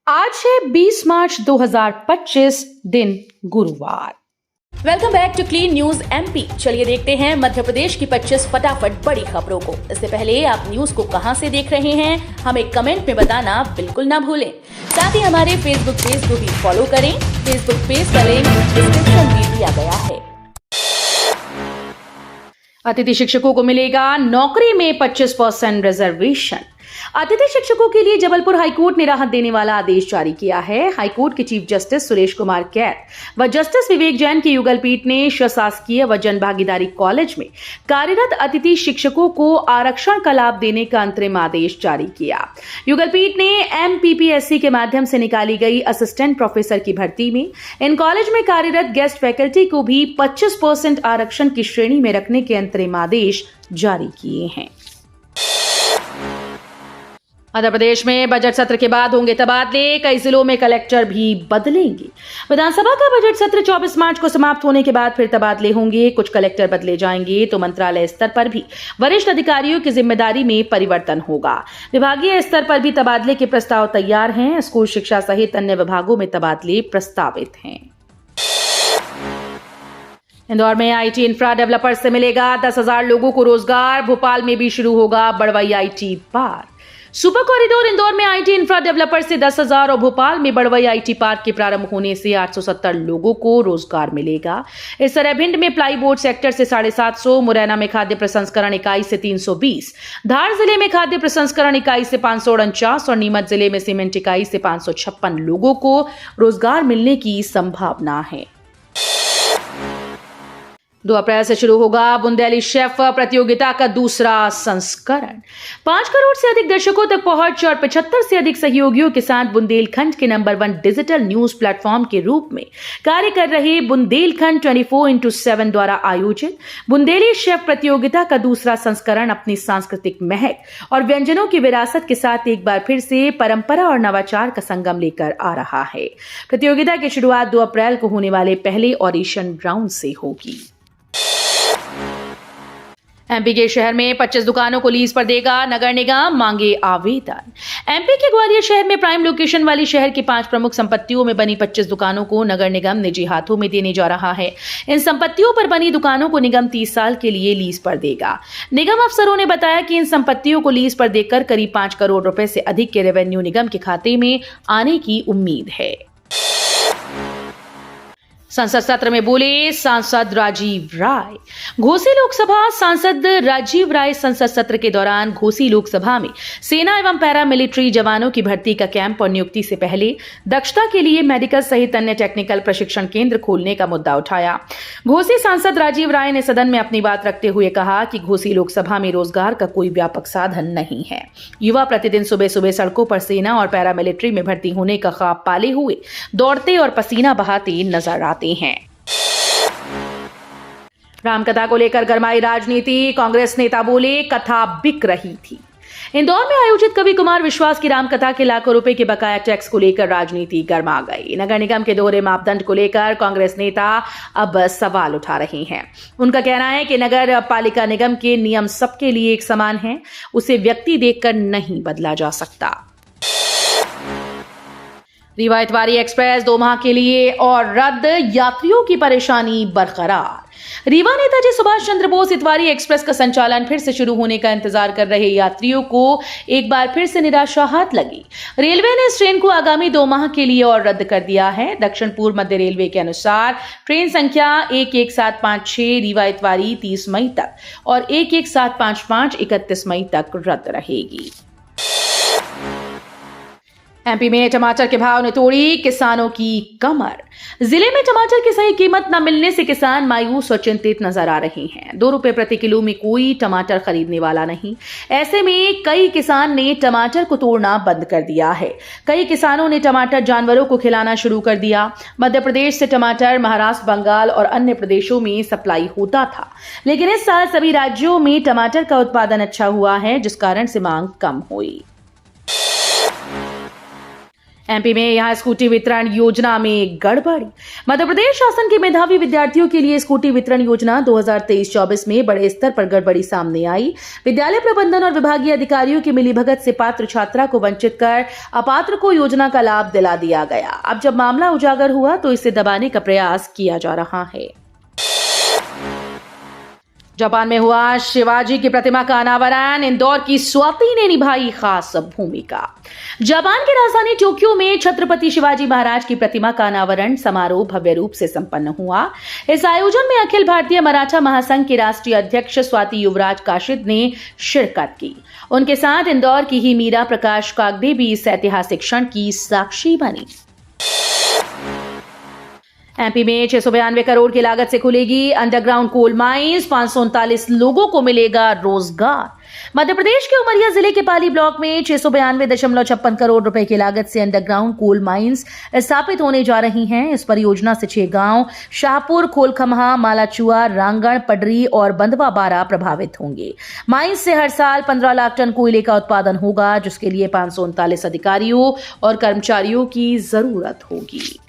आज है 20 मार्च 2025 दिन गुरुवार। Welcome back to clean news MP. चलिए देखते हैं मध्य प्रदेश की 25 फटाफट बड़ी खबरों को। इससे पहले आप न्यूज को कहां से देख रहे हैं हमें कमेंट में बताना बिल्कुल ना भूलें। साथ ही हमारे फेसबुक पेज को भी फॉलो करें। फेसबुक पेज का लिंक डिस्क्रिप्शन में दिया गया है। अतिथि शिक्षकों को मिलेगा नौकरी में 25% रिजर्वेशन। अतिथि शिक्षकों के लिए जबलपुर हाईकोर्ट ने राहत देने वाला आदेश जारी किया है। हाईकोर्ट के चीफ जस्टिस सुरेश कुमार कैत व जस्टिस विवेक जैन की युगल पीठ ने शासकीय व जन भागीदारी कॉलेज में कार्यरत अतिथि शिक्षकों को आरक्षण का लाभ देने का अंतरिम आदेश जारी किया। युगल पीठ ने MPPSC के माध्यम से निकाली गई असिस्टेंट प्रोफेसर की भर्ती में इन कॉलेज में कार्यरत गेस्ट फैकल्टी को भी 25% आरक्षण की श्रेणी में रखने के अंतरिम आदेश जारी किए हैं। मध्य प्रदेश में बजट सत्र के बाद होंगे तबादले, कई जिलों में कलेक्टर भी बदलेंगे। विधानसभा का बजट सत्र 24 मार्च को समाप्त होने के बाद फिर तबादले होंगे। कुछ कलेक्टर बदले जाएंगे तो मंत्रालय स्तर पर भी वरिष्ठ अधिकारियों की जिम्मेदारी में परिवर्तन होगा। विभागीय स्तर पर भी तबादले के प्रस्ताव तैयार हैं। स्कूल शिक्षा सहित अन्य विभागों में तबादले प्रस्तावित हैं। इंदौर में IT इंफ्रा डेवलपर से मिलेगा 10,000 लोगों को रोजगार। भोपाल में भी शुरू होगा बड़वई IT park. Super corridor Indore में IT इंफ्रा डेवलपर से 10,000 और भोपाल में बड़वई IT पार्क के प्रारंभ होने से 870 लोगों को रोजगार मिलेगा। इस तरह भिंड में प्लाईबोर्ड सेक्टर से 750, मुरैना में खाद्य प्रसंस्करण इकाई से 320, धार जिले में खाद्य प्रसंस्करण इकाई से 549 और नीमच जिले में सीमेंट इकाई से 556 लोगों को रोजगार मिलने की संभावना है। 2 अप्रैल से शुरू होगा बुंदेली शेफ प्रतियोगिता का दूसरा संस्करण। 5 करोड़ से अधिक दर्शकों तक पहुंच और 75 से अधिक सहयोगियों के साथ बुंदेलखंड के नंबर 1 डिजिटल न्यूज प्लेटफॉर्म के रूप में कार्य कर रहे बुंदेलखंड 24x7 द्वारा आयोजित बुंदेली शेफ प्रतियोगिता का दूसरा संस्करण अपनी सांस्कृतिक महक और व्यंजनों की विरासत के साथ एक बार फिर से परंपरा और नवाचार का संगम लेकर आ रहा है। प्रतियोगिता की शुरुआत 2 अप्रैल को होने वाले पहले ऑडिशन राउंड से होगी। MP के शहर में 25 दुकानों को लीज पर देगा नगर निगम, मांगे आवेदन। MP के ग्वालियर शहर में प्राइम लोकेशन वाली शहर की 5 प्रमुख संपत्तियों में बनी 25 दुकानों को नगर निगम निजी हाथों में देने जा रहा है। इन संपत्तियों पर बनी दुकानों को निगम 30 साल के लिए लीज पर देगा। निगम अफसरों ने बताया कि इन संपत्तियों को लीज पर देकर करीब 5 करोड़ रुपए से अधिक के रेवेन्यू निगम के खाते में आने की उम्मीद है। संसद सत्र में बोले सांसद राजीव राय। घोसी लोकसभा सांसद राजीव राय संसद सत्र के दौरान घोसी लोकसभा में सेना एवं पैरामिलिट्री जवानों की भर्ती का कैंप और नियुक्ति से पहले दक्षता के लिए मेडिकल सहित अन्य टेक्निकल प्रशिक्षण केंद्र खोलने का मुद्दा उठाया। घोसी सांसद राजीव राय ने सदन में अपनी बात रखते हुए कहा कि घोसी लोकसभा में रोजगार का कोई व्यापक साधन नहीं है। युवा प्रतिदिन सुबह सुबह सड़कों पर सेना और पैरामिलिट्री में भर्ती होने का ख्वाब पाले हुए दौड़ते और पसीना बहाते नजर आते हैं। रामकथा को लेकर गरमाई राजनीति। कांग्रेस नेता बोले कथा बिक रही थी। इंदौर में आयोजित कवि कुमार विश्वास की रामकथा के लाखों रुपए के बकाया टैक्स को लेकर राजनीति गर्मा गई। नगर निगम के दोहरे मापदंड को लेकर कांग्रेस नेता अब सवाल उठा रहे हैं। उनका कहना है कि नगर पालिका निगम के नियम सबके लिए एक समान हैं, उसे व्यक्ति देखकर नहीं बदला जा सकता। रीवा इतवारी एक्सप्रेस 2 माह के लिए और रद्द, यात्रियों की परेशानी बरकरार। रीवा नेताजी सुभाष चंद्र बोस इतवारी एक्सप्रेस का संचालन फिर से शुरू होने का इंतजार कर रहे यात्रियों को एक बार फिर से निराशा हाथ लगी। रेलवे ने इस ट्रेन को आगामी 2 माह के लिए और रद्द कर दिया है। दक्षिण पूर्व मध्य रेलवे के अनुसार ट्रेन संख्या 11756 रीवा इतवारी 30 मई तक और 11755 31 मई तक रद्द रहेगी। MP में टमाटर के भाव ने तोड़ी किसानों की कमर। जिले में टमाटर की सही कीमत न मिलने से किसान मायूस और चिंतित नजर आ रहे हैं। 2 रुपए प्रति किलो में कोई टमाटर खरीदने वाला नहीं। ऐसे में कई किसान ने टमाटर को तोड़ना बंद कर दिया है। कई किसानों ने टमाटर जानवरों को खिलाना शुरू कर दिया। मध्य प्रदेश से टमाटर महाराष्ट्र, बंगाल और अन्य प्रदेशों में सप्लाई होता था, लेकिन इस साल सभी राज्यों में टमाटर का उत्पादन अच्छा हुआ है, जिस कारण से मांग कम हुई। एमपी में यहां स्कूटी वितरण योजना में गड़बड़ी। मध्य प्रदेश शासन के मेधावी विद्यार्थियों के लिए स्कूटी वितरण योजना 2023-24 में बड़े स्तर पर गड़बड़ी सामने आई। विद्यालय प्रबंधन और विभागीय अधिकारियों की मिलीभगत से पात्र छात्रा को वंचित कर अपात्र को योजना का लाभ दिला दिया गया। अब जब मामला उजागर हुआ तो इसे दबाने का प्रयास किया जा रहा है। जापान में हुआ शिवाजी की प्रतिमा का अनावरण, इंदौर की स्वाति ने निभाई खास भूमिका। जापान की राजधानी टोक्यो में छत्रपति शिवाजी महाराज की प्रतिमा का अनावरण समारोह भव्य रूप से संपन्न हुआ। इस आयोजन में अखिल भारतीय मराठा महासंघ के राष्ट्रीय अध्यक्ष स्वाति युवराज काशिद ने शिरकत की। उनके साथ इंदौर की ही मीरा प्रकाश कागड़े भी इस ऐतिहासिक क्षण की साक्षी बनी। एमपी में 692 करोड़ की लागत से खुलेगी अंडरग्राउंड कोल माइंस, 539 लोगों को मिलेगा रोजगार। मध्य प्रदेश के उमरिया जिले के पाली ब्लॉक में 692.56 करोड़ रुपए की लागत से अंडरग्राउंड कोल माइंस स्थापित होने जा रही हैं। इस परियोजना से 6 गांव शाहपुर, खोलखमहा, मालाचुआ, रांगण, पडरी और बंदवा बारा प्रभावित होंगे। माइंस से हर साल 15 लाख टन कोयले का उत्पादन होगा, जिसके लिए 539 अधिकारियों और कर्मचारियों की जरूरत होगी।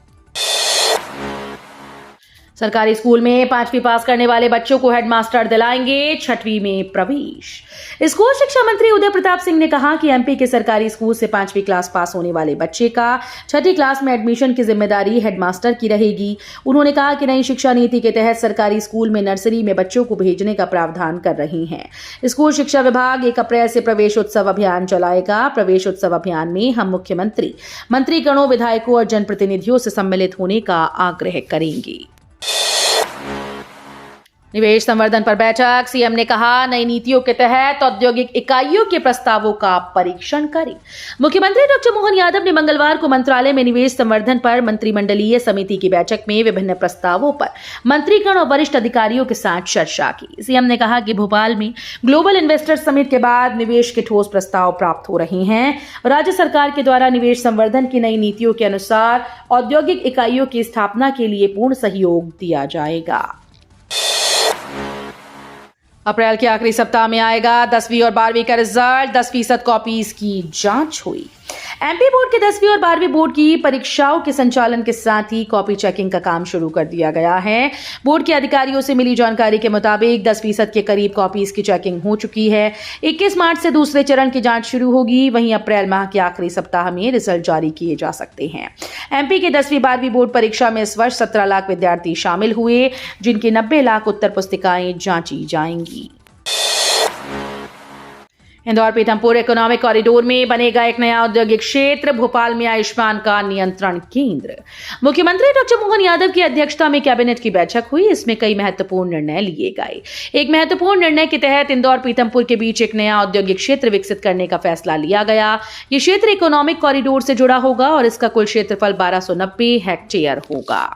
सरकारी स्कूल में 5वीं पास करने वाले बच्चों को हेडमास्टर दिलाएंगे 6वीं में प्रवेश। स्कूल शिक्षा मंत्री उदय प्रताप सिंह ने कहा कि एमपी के सरकारी स्कूल से 5वीं क्लास पास होने वाले बच्चे का 6ठी क्लास में एडमिशन की जिम्मेदारी हेडमास्टर की रहेगी। उन्होंने कहा कि नई शिक्षा नीति के तहत सरकारी स्कूल में नर्सरी में बच्चों को भेजने का प्रावधान कर रही है। स्कूल शिक्षा विभाग 1 अप्रैल से प्रवेश उत्सव अभियान चलाएगा। प्रवेश उत्सव अभियान में हम मुख्यमंत्री, मंत्रीगणों, विधायकों और जनप्रतिनिधियों से सम्मिलित होने का आग्रह करेंगे। निवेश संवर्धन पर बैठक, सीएम ने कहा नई नीतियों के तहत औद्योगिक इकाइयों के प्रस्तावों का परीक्षण करें। मुख्यमंत्री डॉक्टर मोहन यादव ने मंगलवार को मंत्रालय में निवेश संवर्धन पर मंत्रिमंडलीय समिति की बैठक में विभिन्न प्रस्तावों पर मंत्रीगण और वरिष्ठ अधिकारियों के साथ चर्चा की। सीएम ने कहा कि भोपाल में ग्लोबल इन्वेस्टर समिट के बाद निवेश के ठोस प्रस्ताव प्राप्त हो रहे हैं। राज्य सरकार के द्वारा निवेश संवर्धन की नई नीतियों के अनुसार औद्योगिक इकाइयों की स्थापना के लिए पूर्ण सहयोग दिया जाएगा। अप्रैल के आखिरी सप्ताह में आएगा 10वीं और 12वीं का रिजल्ट। 10% कॉपीज की जांच हुई। एमपी बोर्ड के 10वीं और 12वीं बोर्ड की परीक्षाओं के संचालन के साथ ही कॉपी चेकिंग का काम शुरू कर दिया गया है। बोर्ड के अधिकारियों से मिली जानकारी के मुताबिक 10% के करीब कॉपीज की चेकिंग हो चुकी है। 21 मार्च से दूसरे चरण की जांच शुरू होगी। वहीं अप्रैल माह के आखिरी सप्ताह में रिजल्ट जारी किए जा सकते हैं। एमपी के 10वीं 12वीं बोर्ड परीक्षा में इस वर्ष 17 लाख विद्यार्थी शामिल हुए, जिनकी 90 लाख उत्तर पुस्तिकाएं जांची जाएंगी। इंदौर पीथमपुर इकोनॉमिक कॉरिडोर में बनेगा एक नया औद्योगिक क्षेत्र। भोपाल में आयुष्मान का नियंत्रण केंद्र। मुख्यमंत्री डॉक्टर मोहन यादव की अध्यक्षता में कैबिनेट की बैठक हुई। इसमें कई महत्वपूर्ण निर्णय लिए गए। एक महत्वपूर्ण निर्णय के तहत इंदौर पीथमपुर के बीच एक नया औद्योगिक क्षेत्र विकसित करने का फैसला लिया गया। ये क्षेत्र इकोनॉमिक कॉरिडोर से जुड़ा होगा और इसका कुल क्षेत्रफल 1290 हेक्टेयर होगा।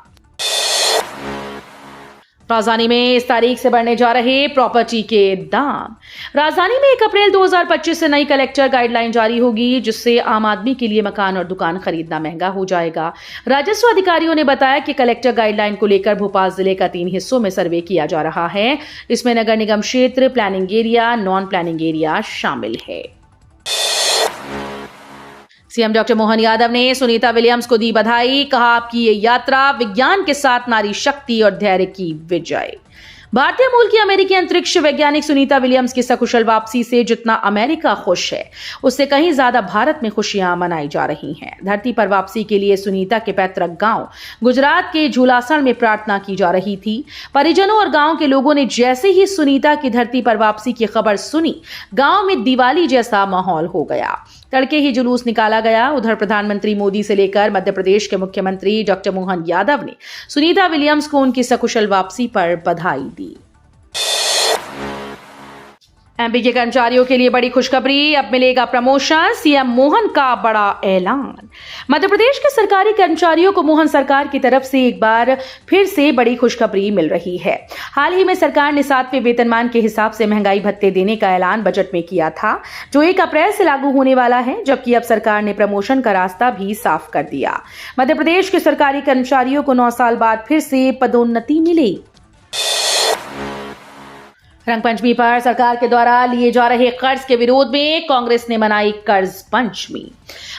राजधानी में इस तारीख से बढ़ने जा रहे प्रॉपर्टी के दाम। राजधानी में 1 अप्रैल 2025 से नई कलेक्टर गाइडलाइन जारी होगी, जिससे आम आदमी के लिए मकान और दुकान खरीदना महंगा हो जाएगा। राजस्व अधिकारियों ने बताया कि कलेक्टर गाइडलाइन को लेकर भोपाल जिले का 3 हिस्सों में सर्वे किया जा रहा है। इसमें नगर निगम क्षेत्र, planning area, non planning area शामिल है। सीएम डॉक्टर मोहन यादव ने सुनीता विलियम्स को दी बधाई। कहा आपकी ये यात्रा विज्ञान के साथ नारी शक्ति और धैर्य की विजय। भारतीय मूल की अमेरिकी अंतरिक्ष वैज्ञानिक सुनीता विलियम्स की सकुशल वापसी से जितना अमेरिका खुश है, उससे कहीं ज्यादा भारत में खुशियां मनाई जा रही हैं। धरती पर वापसी के लिए सुनीता के पैतृक गांव गुजरात के झूलासण में प्रार्थना की जा रही थी। परिजनों और गांव के लोगों ने जैसे ही सुनीता की धरती पर वापसी की खबर सुनी, गांव में दिवाली जैसा माहौल हो गया। तड़के ही जुलूस निकाला गया। उधर प्रधानमंत्री मोदी से लेकर मध्य प्रदेश के मुख्यमंत्री डॉक्टर मोहन यादव ने सुनीता विलियम्स को उनकी सकुशल वापसी पर बधाई दी। एमपी के कर्मचारियों के लिए बड़ी खुशखबरी, अब मिलेगा प्रमोशन। सीएम मोहन का बड़ा ऐलान। मध्य प्रदेश के सरकारी कर्मचारियों को मोहन सरकार की तरफ से एक बार फिर से बड़ी खुशखबरी मिल रही है। हाल ही में सरकार ने 7वें वेतनमान के हिसाब से महंगाई भत्ते देने का ऐलान बजट में किया था, जो 1 अप्रैल से लागू होने वाला है, जबकि अब सरकार ने प्रमोशन का रास्ता भी साफ कर दिया। मध्य प्रदेश के सरकारी कर्मचारियों को 9 साल बाद फिर से पदोन्नति मिली। रंगपंचमी पर सरकार के द्वारा लिए जा रहे कर्ज के विरोध में कांग्रेस ने मनाई कर्ज पंचमी।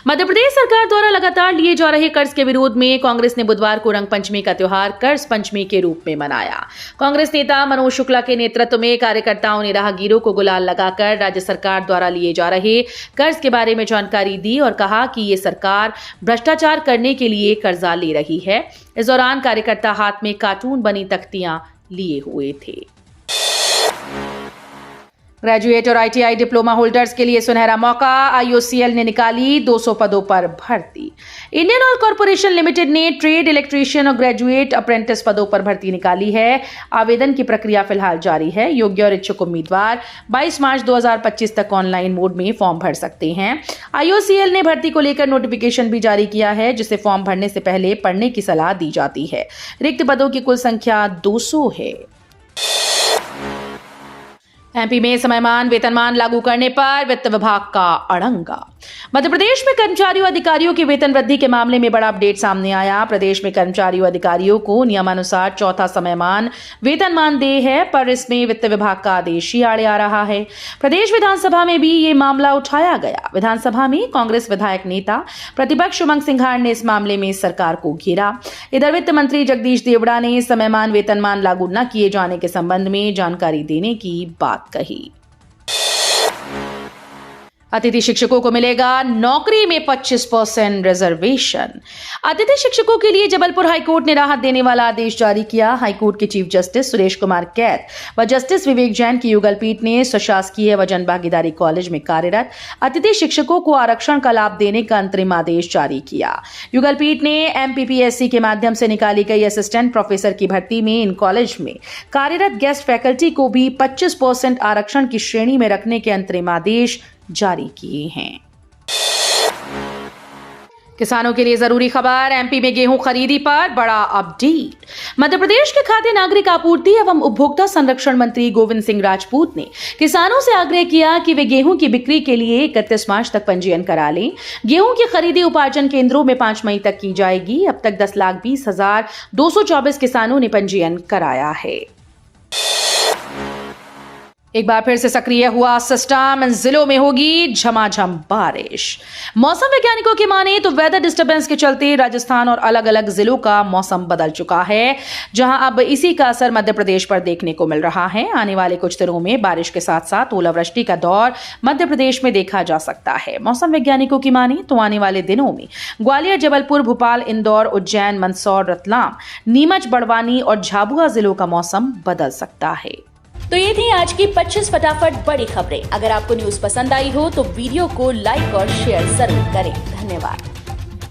मध्य प्रदेश सरकार द्वारा लगातार लिए जा रहे कर्ज के विरोध में कांग्रेस ने बुधवार को रंगपंचमी का त्योहार कर्ज पंचमी के रूप में मनाया। कांग्रेस नेता मनोज शुक्ला के नेतृत्व में कार्यकर्ताओं ने राहगीरों को गुलाल लगाकर राज्य सरकार द्वारा लिए जा रहे कर्ज के बारे में जानकारी दी और कहा कि ये सरकार भ्रष्टाचार करने के लिए कर्जा ले रही है। इस दौरान कार्यकर्ता हाथ में कार्टून बनी तख्तियां लिए हुए थे। ग्रेजुएट और आईटीआई डिप्लोमा होल्डर्स के लिए सुनहरा मौका, आईओसीएल ने निकाली 200 पदों पर भर्ती। इंडियन ऑयल कॉर्पोरेशन लिमिटेड ने ट्रेड इलेक्ट्रीशियन और ग्रेजुएट अप्रेंटिस पदों पर भर्ती निकाली है। आवेदन की प्रक्रिया फिलहाल जारी है। योग्य और इच्छुक उम्मीदवार 22 मार्च 2025 तक ऑनलाइन मोड में फॉर्म भर सकते हैं। आईओसीएल ने भर्ती को लेकर नोटिफिकेशन भी जारी किया है, जिसे फॉर्म भरने से पहले पढ़ने की सलाह दी जाती है। रिक्त पदों की कुल संख्या 200 है। एमपी में समयमान वेतनमान लागू करने पर वित्त विभाग का अड़ंगा। मध्य प्रदेश में कर्मचारियों अधिकारियों की वेतन वृद्धि के मामले में बड़ा अपडेट सामने आया। प्रदेश में कर्मचारियों अधिकारियों को नियमानुसार चौथा समयमान वेतनमान देय है, पर इसमें वित्त विभाग का आदेश ही आड़े आ रहा है। प्रदेश विधानसभा में भी ये मामला उठाया गया। विधानसभा में कांग्रेस विधायक नेता प्रतिपक्ष उमंग सिंघार ने इस मामले में सरकार को घेरा। इधर वित्त मंत्री जगदीश देवड़ा ने समयमान वेतनमान लागू न किए जाने के संबंध में जानकारी देने की बात कही। अतिथि शिक्षकों को मिलेगा नौकरी में 25% रिजर्वेशन। अतिथि शिक्षकों के लिए जबलपुर हाईकोर्ट ने राहत देने वाला आदेश जारी किया। हाईकोर्ट के चीफ जस्टिस सुरेश कुमार कैत व जस्टिस विवेक जैन की युगल पीठ ने स्वशासकीय व जन भागीदारी कॉलेज में कार्यरत अतिथि शिक्षकों को आरक्षण का लाभ देने का अंतरिम आदेश जारी किया। युगल पीठ ने एमपीपीएससी के माध्यम से निकाली गई असिस्टेंट प्रोफेसर की भर्ती में इन कॉलेज में कार्यरत गेस्ट फैकल्टी को भी 25% आरक्षण की श्रेणी में रखने के अंतरिम आदेश जारी किए हैं। किसानों के लिए जरूरी खबर, एमपी में गेहूं खरीदी पर बड़ा अपडेट। मध्य प्रदेश के खाद्य नागरिक आपूर्ति एवं उपभोक्ता संरक्षण मंत्री गोविंद सिंह राजपूत ने किसानों से आग्रह किया कि वे गेहूं की बिक्री के लिए 31 मार्च तक पंजीयन करा लें। गेहूं की खरीदी उपार्जन केंद्रों में 5 मई तक की जाएगी। अब तक 10,20,224 किसानों ने पंजीयन कराया है। एक बार फिर से सक्रिय हुआ सिस्टम, इन जिलों में होगी झमाझम बारिश। मौसम वैज्ञानिकों की माने तो वेदर डिस्टर्बेंस के चलते राजस्थान और अलग अलग जिलों का मौसम बदल चुका है, जहां अब इसी का असर मध्य प्रदेश पर देखने को मिल रहा है। आने वाले कुछ दिनों में बारिश के साथ साथ ओलावृष्टि का दौर मध्य प्रदेश में देखा जा सकता है। मौसम वैज्ञानिकों की माने तो आने वाले दिनों में ग्वालियर, जबलपुर, भोपाल, इंदौर, उज्जैन, मंदसौर, रतलाम, नीमच, बड़वानी और झाबुआ जिलों का मौसम बदल सकता है। तो ये थी आज की 25 फटाफट बड़ी खबरें। अगर आपको न्यूज पसंद आई हो तो वीडियो को लाइक और शेयर जरूर करें। धन्यवाद।